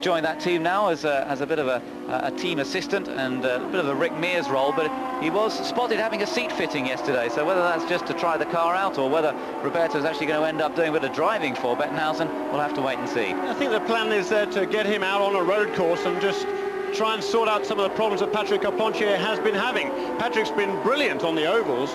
Joined that team now as a bit of a team assistant and a bit of a Rick Mears role, but he was spotted having a seat fitting yesterday, so whether that's just to try the car out or whether Roberto's actually going to end up doing a bit of driving for Bettenhausen, we'll have to wait and see. I think the plan is there to get him out on a road course and just try and sort out some of the problems that Patrick Carpentier has been having. Patrick's been brilliant on the ovals.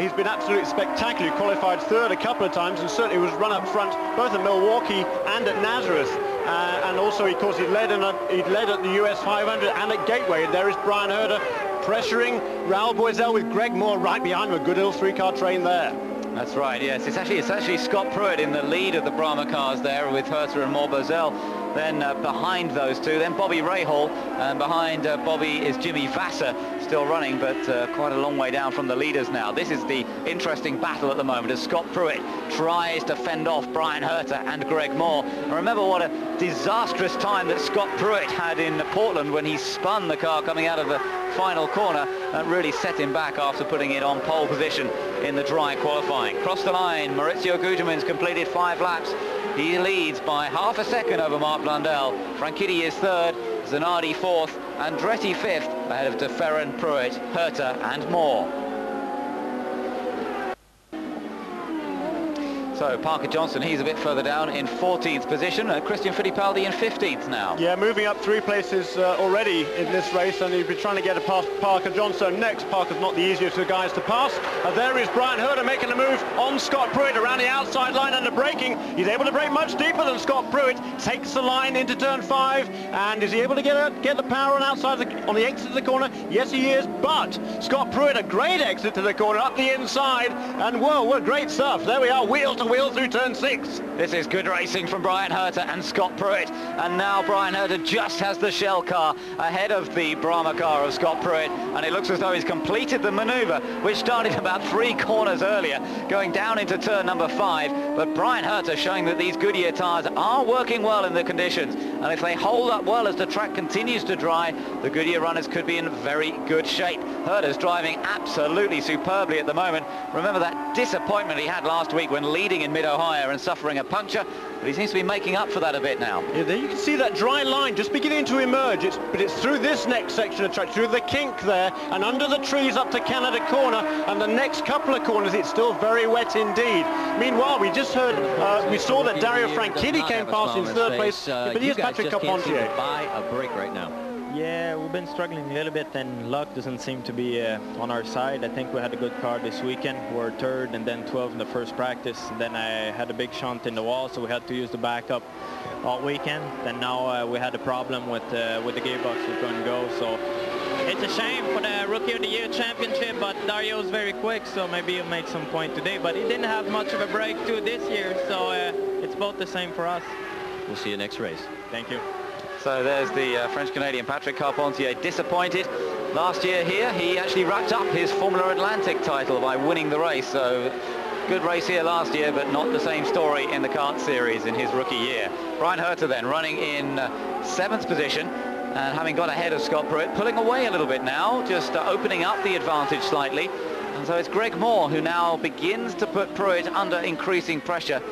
He's been absolutely spectacular. He qualified third a couple of times and certainly was run up front both at Milwaukee and at Nazareth. And also, of course, he led at the US 500 and at Gateway. And there is Brian Herter pressuring Raoul Boisel with Greg Moore right behind him. A good little three-car train there. That's right, yes. It's actually Scott Pruitt in the lead of the Brahma cars there with Herter and Moore Boisel. Then behind those two, then Bobby Rahal, and behind Bobby is Jimmy Vasser, still running, but quite a long way down from the leaders now. This is the interesting battle at the moment as Scott Pruitt tries to fend off Brian Herter and Greg Moore. And remember what a disastrous time that Scott Pruitt had in Portland when he spun the car coming out of the final corner. That really set him back after putting it on pole position in the dry qualifying. Cross the line, Maurizio Gugelmin's completed 5 laps. He leads by half a second over Mark Blundell. Franchitti is third, Zanardi fourth, Andretti fifth, ahead of De Ferran, Pruitt, Herter and Moore. So Parker Johnson, he's a bit further down in 14th position. Christian Fittipaldi in 15th now. Yeah, moving up 3 places already in this race, and he'll be trying to get past Parker Johnson next. Parker's not the easiest of guys to pass. There is Brian Herter making a move on Scott Pruitt around the outside line under braking. He's able to brake much deeper than Scott Pruitt. Takes the line into turn 5, and is he able to get the power on on the exit of the corner? Yes, he is. But Scott Pruitt, a great exit to the corner up the inside, and whoa, what great stuff! There we are, wheel to wheel through turn 6. This is good racing from Brian Herter and Scott Pruitt, and now Brian Herter just has the Shell car ahead of the Brahma car of Scott Pruitt, and it looks as though he's completed the manoeuvre, which started about 3 corners earlier, going down into turn number 5. But Brian Herter showing that these Goodyear tyres are working well in the conditions, and if they hold up well as the track continues to dry, the Goodyear runners could be in very good shape. Herter's driving absolutely superbly at the moment. Remember that disappointment he had last week when leading in Mid-Ohio and suffering a puncture, but he seems to be making up for that a bit now. Yeah, there you can see that dry line just beginning to emerge, but it's through this next section of track, through the kink there, and under the trees up to Canada Corner, and the next couple of corners it's still very wet indeed. Meanwhile, we just heard, we saw that Dario Franchitti came past in 3rd place, but here's Patrick Carpentier. Buy a break right now. Yeah, we've been struggling a little bit, and luck doesn't seem to be on our side. I think we had a good car this weekend. We were 3rd and then 12th in the first practice. And then I had a big shunt in the wall, so we had to use the backup all weekend. And now we had a problem with the gearbox we couldn't go. So it's a shame for the Rookie of the Year championship, but Dario's very quick, so maybe he'll make some point today. But he didn't have much of a breakthrough this year, so it's both the same for us. We'll see you next race. Thank you. So there's the French-Canadian Patrick Carpentier, disappointed. Last year here, he actually wrapped up his Formula Atlantic title by winning the race. So good race here last year, but not the same story in the kart series in his rookie year. Brian Herter then running in 7th position and having got ahead of Scott Pruitt, pulling away a little bit now, just opening up the advantage slightly. And so it's Greg Moore who now begins to put Pruitt under increasing pressure.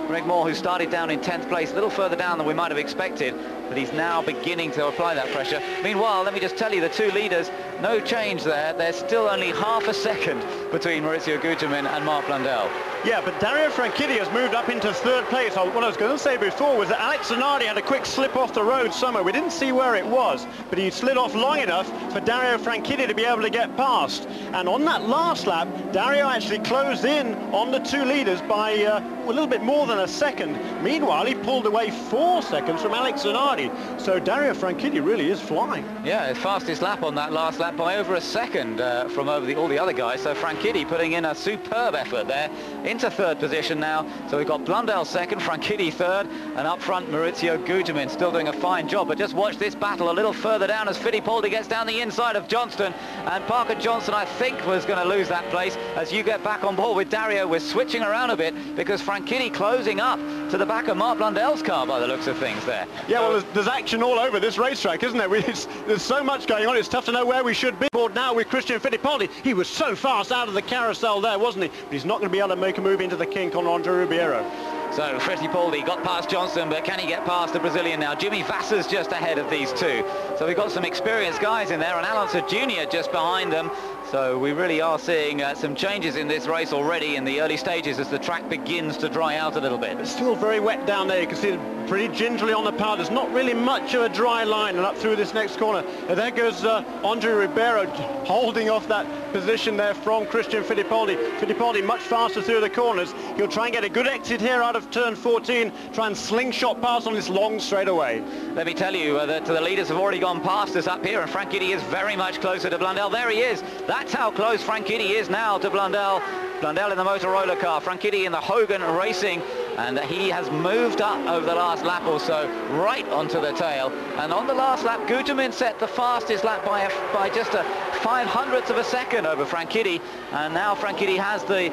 Greg Moore, who started down in 10th place, a little further down than we might have expected, but he's now beginning to apply that pressure. Meanwhile, let me just tell you, the 2 leaders, no change there. There's still only half a second between Maurizio Gugelmin and Mark Blundell. Yeah, but Dario Franchitti has moved up into 3rd place. What I was going to say before was that Alex Zanardi had a quick slip off the road somewhere. We didn't see where it was, but he slid off long enough for Dario Franchitti to be able to get past. And on that last lap, Dario actually closed in on the 2 leaders by a little bit more than a second. Meanwhile, he pulled away 4 seconds from Alex Zanardi. So Dario Franchitti really is flying. Yeah, his fastest lap on that last lap by over a second from over all the other guys. So Franchitti putting in a superb effort there into 3rd position now. So we've got Blundell 2nd, Franchitti 3rd, and up front Maurizio Gugelmin still doing a fine job. But just watch this battle a little further down as Fittipaldi gets down the inside of Johnston, and Parker Johnson, I think, was going to lose that place. As you get back on board with Dario, we're switching around a bit because Franchitti closing up to the back of Mark Blundell's car by the looks of things there. Yeah, well, there's action all over this racetrack, isn't there? There's so much going on, it's tough to know where we should be. Board now with Christian Fittipaldi. He was so fast out of the carousel there, wasn't he? But he's not going to be able to make a move into the kink on Andre Rubiero. So Fittipaldi got past Johnson, but can he get past the Brazilian now? Jimmy Vasser's just ahead of these two. So we've got some experienced guys in there, and Alonso Jr. just behind them. So we really are seeing some changes in this race already in the early stages as the track begins to dry out a little bit. It's still very wet down there. You can see it pretty gingerly on the power. There's not really much of a dry line, and up through this next corner. And there goes Andre Ribeiro holding off that position there from Christian Fittipaldi. Fittipaldi much faster through the corners. He'll try and get a good exit here out of turn 14, try and slingshot past on this long straightaway. Let me tell you that the leaders have already gone past us up here, and Franchitti is very much closer to Blundell. There he is. That's how close Franchitti is now to Blundell. Blundell in the Motorola car, Franchitti in the Hogan Racing, and he has moved up over the last lap or so, right onto the tail. And on the last lap, Gugelmin set the fastest lap by just a 500th of a second over Franchitti, and now Franchitti has the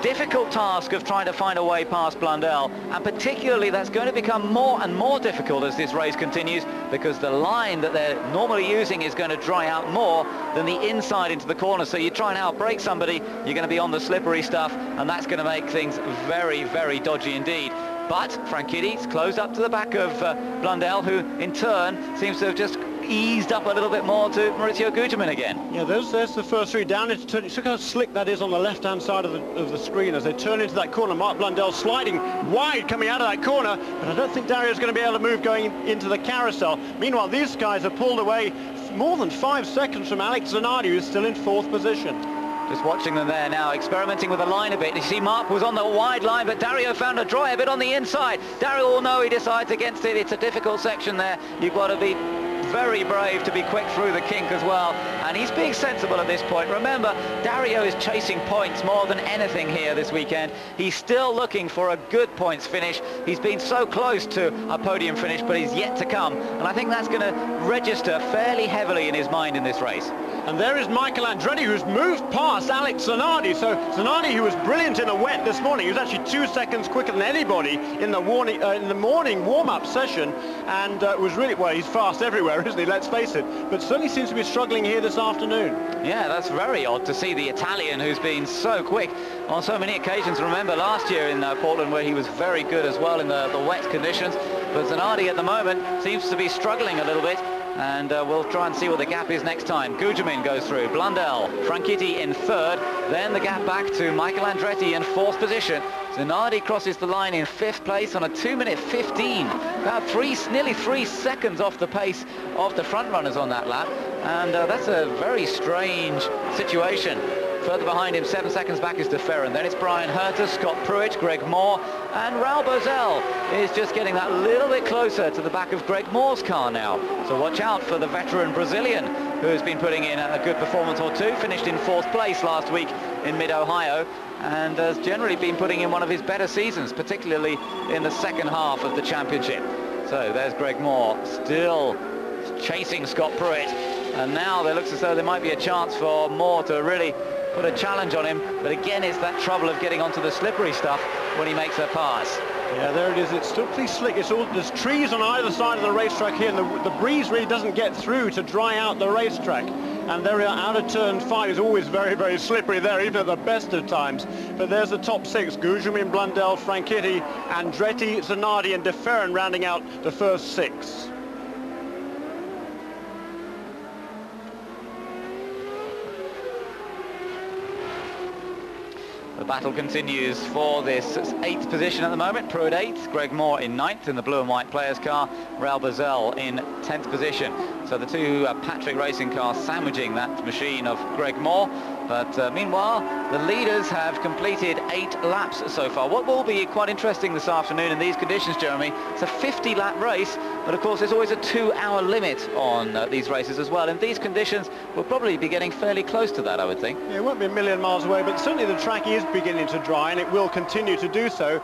difficult task of trying to find a way past Blundell, and particularly that's going to become more and more difficult as this race continues, because the line that they're normally using is going to dry out more than the inside into the corner. So you try and outbrake somebody, you're going to be on the slippery stuff, and that's going to make things very, very dodgy indeed. But Franchitti's closed up to the back of Blundell, who in turn seems to have just eased up a little bit more to Maurizio Gugelmin again. Yeah, there's the first three down into turn. Look how slick that is on the left-hand side of the screen as they turn into that corner. Mark Blundell sliding wide coming out of that corner, but I don't think Dario's going to be able to move going into the carousel. Meanwhile, these guys have pulled away more than 5 seconds from Alex Zanardi, who's still in 4th position. Just watching them there now, experimenting with the line a bit. You see Mark was on the wide line, but Dario found a dry a bit on the inside. Dario will know he decides against it. It's a difficult section there. You've got to be very brave to be quick through the kink as well, and he's being sensible at this point. Remember, Dario is chasing points more than anything here this weekend. He's still looking for a good points finish. He's been so close to a podium finish, but he's yet to come, and I think that's going to register fairly heavily in his mind in this race. And there is Michael Andretti, who's moved past Alex Zanardi. So Zanardi, who was brilliant in the wet this morning, he was actually 2 seconds quicker than anybody in the morning warm-up session, and was really, well, he's fast everywhere, isn't he? Let's face it. But certainly seems to be struggling here this afternoon. Yeah, that's very odd to see the Italian, who's been so quick on so many occasions. Remember last year in Portland, where he was very good as well in the wet conditions. But Zanardi at the moment seems to be struggling a little bit. And we'll try and see what the gap is next time. Gugelmin goes through, Blundell, Franchitti in 3rd, then the gap back to Michael Andretti in 4th position. Zanardi crosses the line in 5th place on a 2:15, about nearly 3 seconds off the pace of the front runners on that lap, and that's a very strange situation. Further behind him, 7 seconds back, is De Ferran. Then it's Brian Herter, Scott Pruitt, Greg Moore, and Raul Boesel is just getting that little bit closer to the back of Greg Moore's car now. So watch out for the veteran Brazilian, who has been putting in a good performance or two. Finished in 4th place last week in Mid-Ohio, and has generally been putting in one of his better seasons, particularly in the second half of the championship. So there's Greg Moore, still chasing Scott Pruitt, and now there looks as though there might be a chance for Moore to really put a challenge on him, but again it's that trouble of getting onto the slippery stuff when he makes a pass. Yeah, there it is. It's still pretty slick. There's trees on either side of the racetrack here, and the breeze really doesn't get through to dry out the racetrack. And there we are, out of turn 5. It's always very, very slippery there, even at the best of times. But there's the top 6. Gugelmin, Blundell, Franchitti, Andretti, Zanardi, and De Ferran rounding out the first 6. The battle continues for this 8th position at the moment. Pruitt 8th, Greg Moore in 9th in the blue and white players car, Raul Boesel in 10th position. So the two Patrick racing cars sandwiching that machine of Greg Moore. But meanwhile, the leaders have completed 8 laps so far. What will be quite interesting this afternoon in these conditions, Jeremy, it's a 50-lap race, but of course there's always a 2-hour limit on these races as well. In these conditions, we'll probably be getting fairly close to that, I would think. Yeah, it won't be a million miles away, but certainly the track is beginning to dry, and it will continue to do so.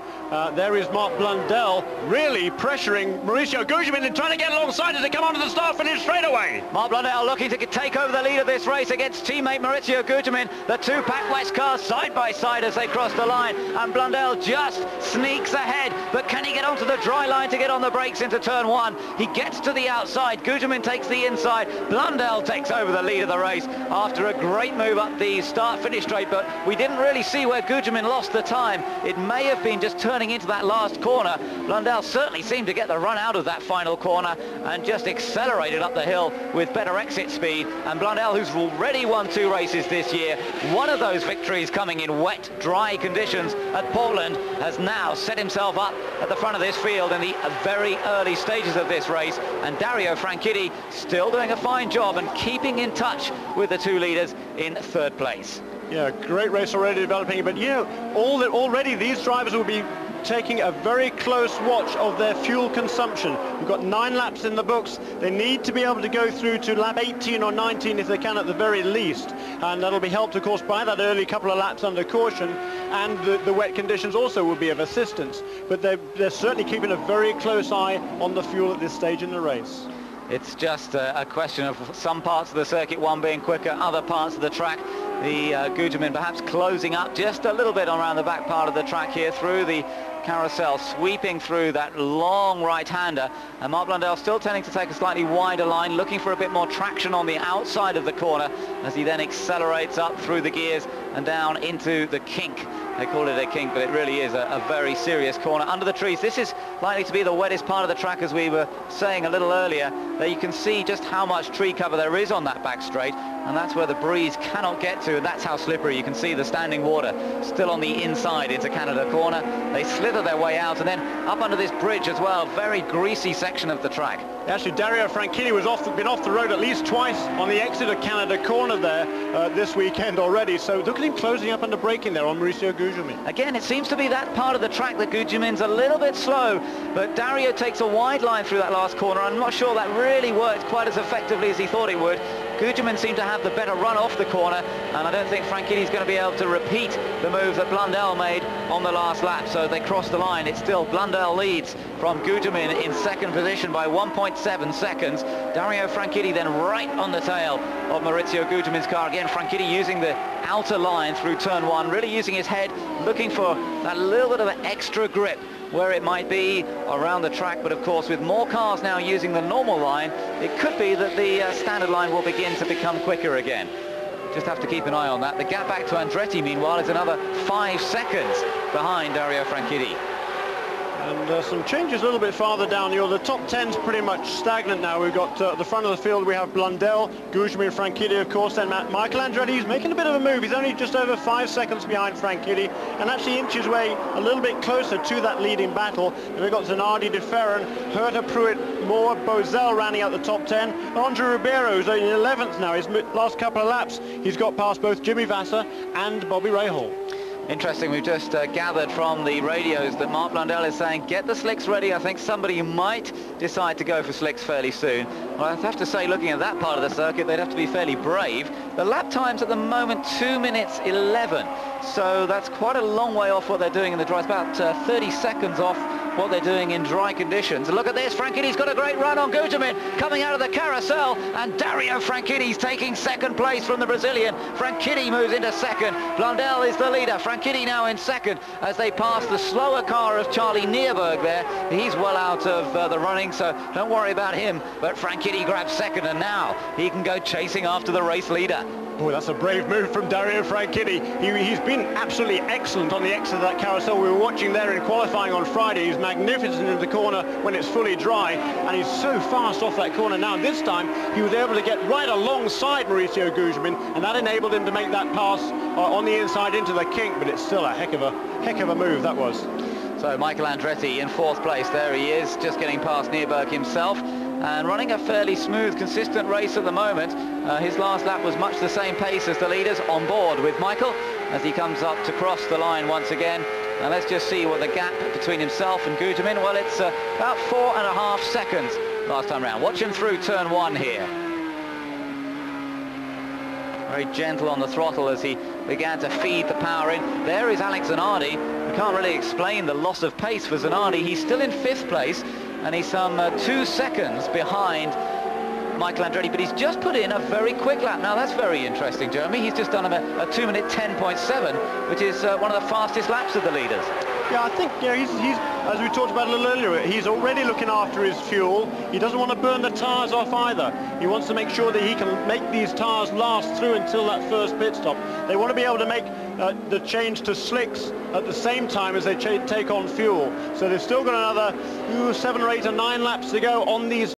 There is Mark Blundell really pressuring Maurizio Gugelmin and trying to get alongside as they come onto the start-finish straightaway. Mark Blundell looking to take over the lead of this race against teammate Maurizio Gugelmin. The two Pac West cars side by side as they cross the line, and Blundell just sneaks ahead, but can he get onto the dry line to get on the brakes into turn 1? run. He gets to the outside. Gugelmin takes the inside. Blundell takes over the lead of the race after a great move up the start-finish straight, but we didn't really see where Gugelmin lost the time. It may have been just turning into that last corner. Blundell certainly seemed to get the run out of that final corner and just accelerated up the hill with better exit speed. And Blundell, who's already won 2 races this year, one of those victories coming in wet, dry conditions at Portland, has now set himself up at the front of this field in the very early stages of this race. And Dario Franchitti still doing a fine job and keeping in touch with the 2 leaders in 3rd place. Yeah, great race already developing, but you know, already these drivers will be taking a very close watch of their fuel consumption. We've got 9 laps in the books. They need to be able to go through to lap 18 or 19 if they can at the very least, and that'll be helped of course by that early couple of laps under caution, and the wet conditions also will be of assistance, but they're certainly keeping a very close eye on the fuel at this stage in the race. It's just a question of some parts of the circuit one being quicker, other parts of the track, the Gugelmin perhaps closing up just a little bit around the back part of the track here through the carousel, sweeping through that long right-hander, and Mark Blundell still tending to take a slightly wider line, looking for a bit more traction on the outside of the corner as he then accelerates up through the gears and down into the kink. They call it a kink, but it really is a very serious corner under the trees. This is likely to be the wettest part of the track, as we were saying a little earlier. There you can see just how much tree cover there is on that back straight, and that's where the breeze cannot get to, and that's how slippery. You can see the standing water still on the inside into Canada Corner. They slither their way out and then up under this bridge as well. Very greasy section of the track. Actually, Dario Franchitti was been off the road at least twice on the exit of Canada Corner there this weekend already. So look at him closing up under braking there on Mauricio Gugelmin. Again, it seems to be that part of the track that Gugelmin's a little bit slow, but Dario takes a wide line through that last corner. I'm not sure that really worked quite as effectively as he thought it would. Gugelmin seemed to have the better run off the corner, and I don't think Franchitti's going to be able to repeat the move that Blundell made on the last lap. So they cross the line. It's still Blundell leads from Gugelmin in 2nd position by 1.7 seconds. Dario Franchitti then right on the tail of Maurizio Gugelmin's car. Again, Franchitti using the outer line through turn 1, really using his head, looking for that little bit of an extra grip where it might be around the track, but of course with more cars now using the normal line, it could be that the standard line will begin to become quicker again. Just have to keep an eye on that. The gap back to Andretti, meanwhile, is another 5 seconds behind Dario Franchitti. And some changes a little bit farther down. The top 10's pretty much stagnant now. We've got at the front of the field, we have Blundell, Gugelmin, Franchitti, of course, then Michael Andretti. He's making a bit of a move. He's only just over 5 seconds behind Franchitti and actually inches way a little bit closer to that leading battle. And we've got Zanardi, De Ferran, Herta, Pruitt, Moore, Bozell rounding out the top 10. Andre Ribeiro is in 11th now. His last couple of laps, he's got past both Jimmy Vasser and Bobby Rahal. Interesting, we've just gathered from the radios that Mark Blundell is saying, get the slicks ready. I think somebody might decide to go for slicks fairly soon. Well, I have to say, looking at that part of the circuit, they'd have to be fairly brave. The lap time's at the moment 2 minutes 11, so that's quite a long way off what they're doing in the dry. It's about 30 seconds off what they're doing in dry conditions. Look at this, Franchitti's got a great run on Gugelmin coming out of the carousel, and Dario Franchitti's taking 2nd place from the Brazilian. Franchitti moves into 2nd. Blundell is the leader. Franchitti now in 2nd as they pass the slower car of Charlie Nierberg there. He's well out of the running, so don't worry about him. But Franchitti grabs 2nd, and now he can go chasing after the race leader. Boy, that's a brave move from Dario Franchitti. He's been absolutely excellent on the exit of that carousel. We were watching there in qualifying on Friday. He's magnificent in the corner when it's fully dry, and he's so fast off that corner now. This time, he was able to get right alongside Mauricio Gugelmin, and that enabled him to make that pass on the inside into the kink, but it's still a heck of a move, that was. So Michael Andretti in 4th place. There he is, just getting past Nierberg himself, and running a fairly smooth, consistent race at the moment. His last lap was much the same pace as the leaders, on board with Michael as he comes up to cross the line once again. And let's just see what the gap between himself and Gugelmin, well, it's about 4.5 seconds last time round. Watch him through turn 1 here. Very gentle on the throttle as he began to feed the power in. There is Alex Zanardi. We can't really explain the loss of pace for Zanardi. He's still in 5th place, and he's some 2 seconds behind Michael Andretti, but he's just put in a very quick lap. Now that's very interesting, Jeremy. He's just done a 2 minute 10.7, which is one of the fastest laps of the leaders. Yeah, I think he's, as we talked about a little earlier, he's already looking after his fuel. He doesn't want to burn the tyres off either. He wants to make sure that he can make these tyres last through until that first pit stop. They want to be able to make the change to slicks at the same time as they take on fuel. So they've still got another 7 or 8 or 9 laps to go on these